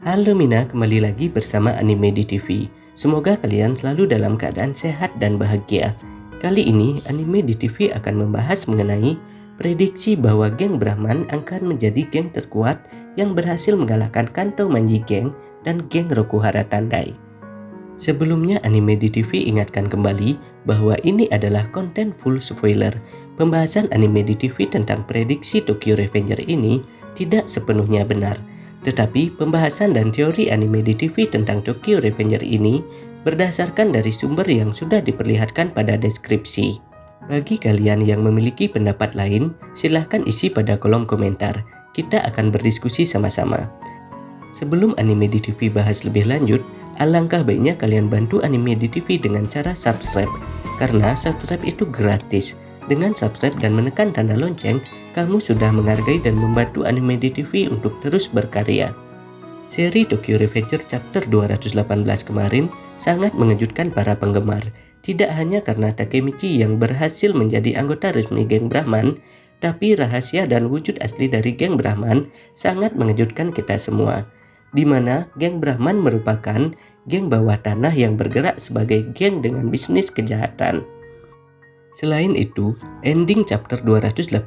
Halo Mina, kembali lagi bersama Anime di TV. Semoga kalian selalu dalam keadaan sehat dan bahagia. Kali ini Anime di TV akan membahas mengenai prediksi bahwa geng Brahman akan menjadi geng terkuat yang berhasil mengalahkan Kanto Manji Gang dan geng Rokuhara Tandai. Sebelumnya Anime di TV ingatkan kembali bahwa ini adalah konten full spoiler. Pembahasan Anime di TV tentang prediksi Tokyo Revenger ini tidak sepenuhnya benar. Tetapi pembahasan dan teori Anime di TV tentang Tokyo Revenger ini berdasarkan dari sumber yang sudah diperlihatkan pada deskripsi. Bagi kalian yang memiliki pendapat lain, silahkan isi pada kolom komentar. Kita akan berdiskusi sama-sama. Sebelum Anime di TV bahas lebih lanjut, alangkah baiknya kalian bantu Anime di TV dengan cara subscribe. Karena subscribe itu gratis. Dengan subscribe dan menekan tanda lonceng, kamu sudah menghargai dan membantu Anime di TV untuk terus berkarya. Seri Tokyo Revenger Chapter 218 kemarin sangat mengejutkan para penggemar. Tidak hanya karena Takemichi yang berhasil menjadi anggota resmi geng Brahman, tapi rahasia dan wujud asli dari geng Brahman sangat mengejutkan kita semua. Di mana geng Brahman merupakan geng bawah tanah yang bergerak sebagai geng dengan bisnis kejahatan. Selain itu, ending chapter 218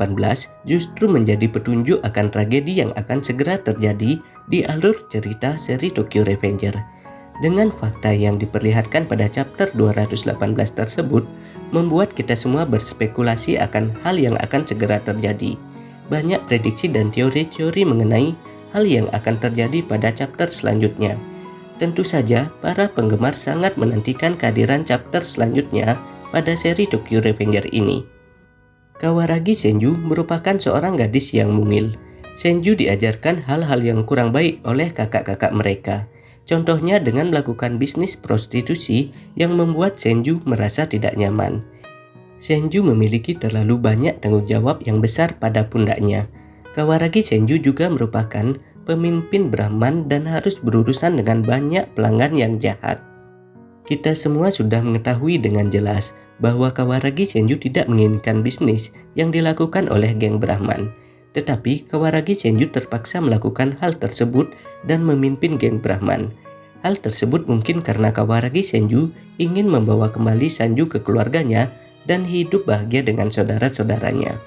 justru menjadi petunjuk akan tragedi yang akan segera terjadi di alur cerita seri Tokyo Revenger. Dengan fakta yang diperlihatkan pada chapter 218 tersebut, membuat kita semua berspekulasi akan hal yang akan segera terjadi. Banyak prediksi dan teori-teori mengenai hal yang akan terjadi pada chapter selanjutnya. Tentu saja, para penggemar sangat menantikan kehadiran chapter selanjutnya pada seri Tokyo Revenger ini. Kawaragi Senju merupakan seorang gadis yang mungil. Senju diajarkan hal-hal yang kurang baik oleh kakak-kakak mereka. Contohnya dengan melakukan bisnis prostitusi yang membuat Senju merasa tidak nyaman. Senju memiliki terlalu banyak tanggung jawab yang besar pada pundaknya. Kawaragi Senju juga merupakan pemimpin Brahman dan harus berurusan dengan banyak pelanggan yang jahat. Kita semua sudah mengetahui dengan jelas bahwa Kawaragi Senju tidak menginginkan bisnis yang dilakukan oleh geng Brahman. Tetapi Kawaragi Senju terpaksa melakukan hal tersebut dan memimpin geng Brahman. Hal tersebut mungkin karena Kawaragi Senju ingin membawa kembali Sanju ke keluarganya dan hidup bahagia dengan saudara-saudaranya.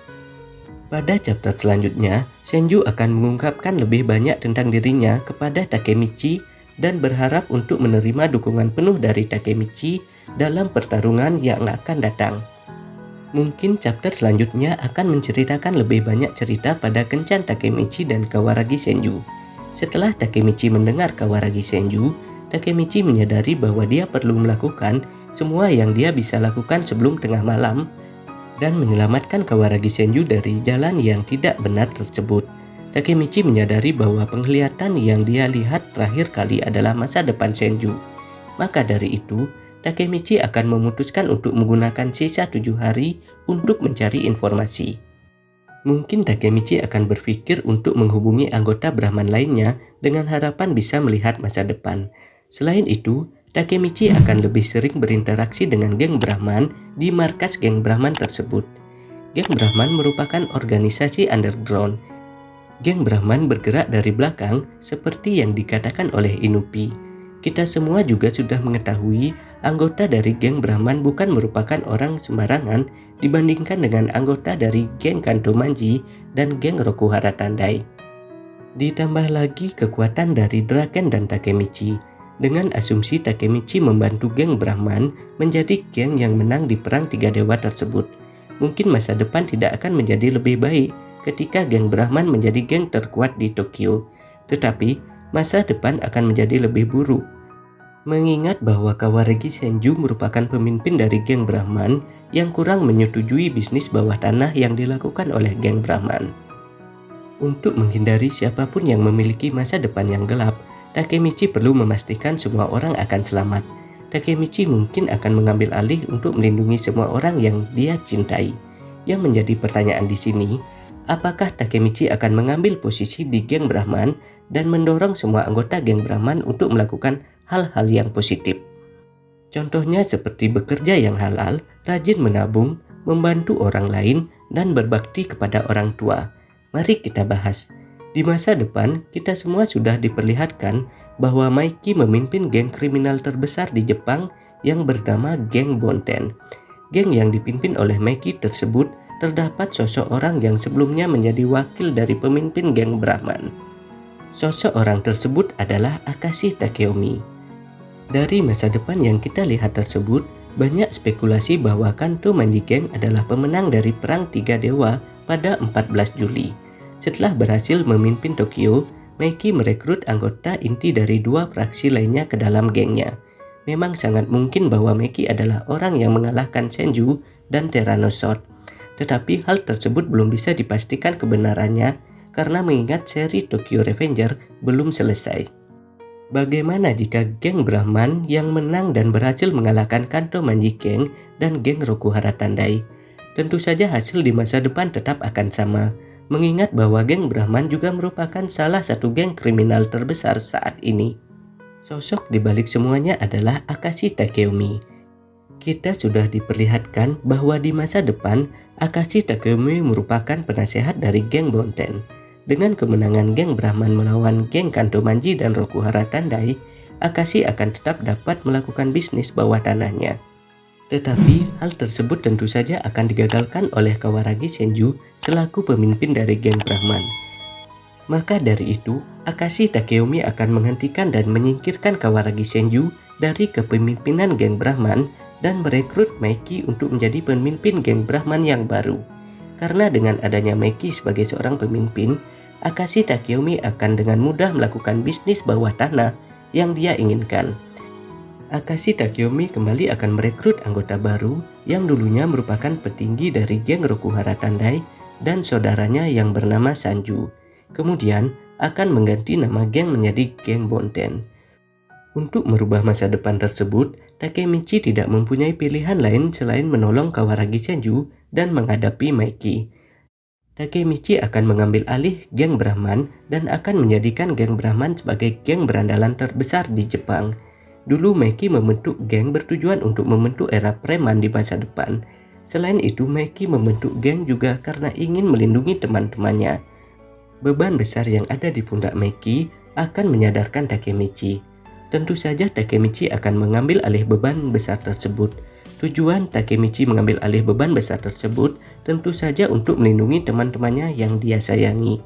Pada chapter selanjutnya, Senju akan mengungkapkan lebih banyak tentang dirinya kepada Takemichi dan berharap untuk menerima dukungan penuh dari Takemichi dalam pertarungan yang akan datang. Mungkin chapter selanjutnya akan menceritakan lebih banyak cerita pada kencan Takemichi dan Kawaragi Senju. Setelah Takemichi mendengar Kawaragi Senju, Takemichi menyadari bahwa dia perlu melakukan semua yang dia bisa lakukan sebelum tengah malam dan menyelamatkan Kawaragi Senju dari jalan yang tidak benar tersebut. Takemichi menyadari bahwa penglihatan yang dia lihat terakhir kali adalah masa depan Senju. Maka dari itu, Takemichi akan memutuskan untuk menggunakan sisa 7 hari untuk mencari informasi. Mungkin Takemichi akan berpikir untuk menghubungi anggota Brahman lainnya dengan harapan bisa melihat masa depan. Selain itu, Takemichi akan lebih sering berinteraksi dengan geng Brahman di markas geng Brahman tersebut. Geng Brahman merupakan organisasi underground. Geng Brahman bergerak dari belakang seperti yang dikatakan oleh Inupi. Kita semua juga sudah mengetahui anggota dari geng Brahman bukan merupakan orang sembarangan dibandingkan dengan anggota dari geng Kanto Manji dan geng Rokuhara Tandai. Ditambah lagi kekuatan dari Draken dan Takemichi. Dengan asumsi Takemichi membantu geng Brahman menjadi geng yang menang di perang 3 dewa tersebut. Mungkin masa depan tidak akan menjadi lebih baik ketika geng Brahman menjadi geng terkuat di Tokyo, tetapi masa depan akan menjadi lebih buruk. Mengingat bahwa Kawaragi Senju merupakan pemimpin dari geng Brahman yang kurang menyetujui bisnis bawah tanah yang dilakukan oleh geng Brahman. Untuk menghindari siapapun yang memiliki masa depan yang gelap, Takemichi perlu memastikan semua orang akan selamat. Takemichi mungkin akan mengambil alih untuk melindungi semua orang yang dia cintai. Yang menjadi pertanyaan di sini, apakah Takemichi akan mengambil posisi di geng Brahman dan mendorong semua anggota geng Brahman untuk melakukan hal-hal yang positif? Contohnya seperti bekerja yang halal, rajin menabung, membantu orang lain, dan berbakti kepada orang tua. Mari kita bahas. Di masa depan, kita semua sudah diperlihatkan bahwa Mikey memimpin geng kriminal terbesar di Jepang yang bernama Geng Bonten. Geng yang dipimpin oleh Mikey tersebut terdapat sosok orang yang sebelumnya menjadi wakil dari pemimpin geng Brahman. Sosok orang tersebut adalah Akashi Takeomi. Dari masa depan yang kita lihat tersebut, banyak spekulasi bahwa Kanto Manji Gang adalah pemenang dari Perang Tiga Dewa pada 14 Juli. Setelah berhasil memimpin Tokyo, Mikey merekrut anggota inti dari dua fraksi lainnya ke dalam gengnya. Memang sangat mungkin bahwa Mikey adalah orang yang mengalahkan Senju dan Tyrannosaurus. Tetapi hal tersebut belum bisa dipastikan kebenarannya karena mengingat seri Tokyo Revenger belum selesai. Bagaimana jika geng Brahman yang menang dan berhasil mengalahkan Kanto Manji Gang dan geng Rokuhara Tandai? Tentu saja hasil di masa depan tetap akan sama, mengingat bahwa geng Brahman juga merupakan salah satu geng kriminal terbesar saat ini. Sosok di balik semuanya adalah Akashi Takeomi. Kita sudah diperlihatkan bahwa di masa depan, Akashi Takeomi merupakan penasehat dari geng Bonten. Dengan kemenangan geng Brahman melawan geng Kanto Manji dan Rokuhara Tandai, Akashi akan tetap dapat melakukan bisnis bawah tanahnya. Tetapi hal tersebut tentu saja akan digagalkan oleh Kawaragi Senju selaku pemimpin dari geng Brahman. Maka dari itu, Akashi Takeomi akan menghentikan dan menyingkirkan Kawaragi Senju dari kepemimpinan geng Brahman dan merekrut Mikey untuk menjadi pemimpin geng Brahman yang baru. Karena dengan adanya Mikey sebagai seorang pemimpin, Akashi Takeomi akan dengan mudah melakukan bisnis bawah tanah yang dia inginkan. Akashi Takeomi kembali akan merekrut anggota baru yang dulunya merupakan petinggi dari geng Rokuhara Tandai dan saudaranya yang bernama Sanju. Kemudian akan mengganti nama geng menjadi geng Bonten. Untuk merubah masa depan tersebut, Takemichi tidak mempunyai pilihan lain selain menolong Kawaragi Senju dan menghadapi Mikey. Takemichi akan mengambil alih geng Brahman dan akan menjadikan geng Brahman sebagai geng berandalan terbesar di Jepang. Dulu Mikey membentuk geng bertujuan untuk membentuk era preman di masa depan. Selain itu, Mikey membentuk geng juga karena ingin melindungi teman-temannya. Beban besar yang ada di pundak Mikey akan menyadarkan Takemichi. Tentu saja Takemichi akan mengambil alih beban besar tersebut. Tujuan Takemichi mengambil alih beban besar tersebut tentu saja untuk melindungi teman-temannya yang dia sayangi.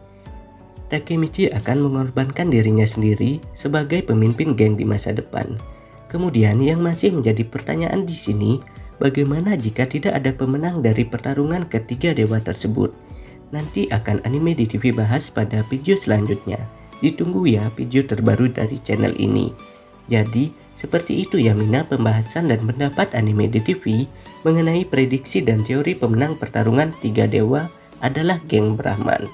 Takemichi akan mengorbankan dirinya sendiri sebagai pemimpin geng di masa depan. Kemudian yang masih menjadi pertanyaan di sini, bagaimana jika tidak ada pemenang dari pertarungan ketiga dewa tersebut? Nanti akan Anime di TV bahas pada video selanjutnya. Ditunggu ya video terbaru dari channel ini. Jadi, seperti itu ya Mina pembahasan dan pendapat Anime di TV mengenai prediksi dan teori pemenang pertarungan tiga dewa adalah geng Brahman.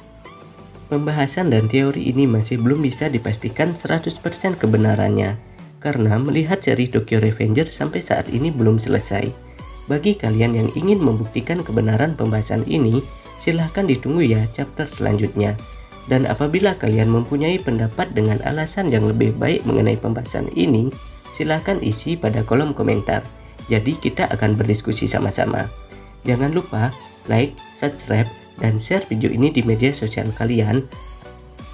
Pembahasan dan teori ini masih belum bisa dipastikan 100% kebenarannya, karena melihat seri Tokyo Revenger sampai saat ini belum selesai. Bagi kalian yang ingin membuktikan kebenaran pembahasan ini, silahkan ditunggu ya chapter selanjutnya. Dan apabila kalian mempunyai pendapat dengan alasan yang lebih baik mengenai pembahasan ini, silahkan isi pada kolom komentar. Jadi kita akan berdiskusi sama-sama. Jangan lupa like, subscribe, dan share video ini di media sosial kalian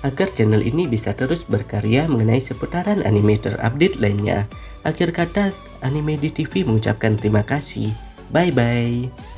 agar channel ini bisa terus berkarya mengenai seputaran anime terupdate lainnya. Akhir kata, Anime di TV mengucapkan terima kasih. Bye-bye.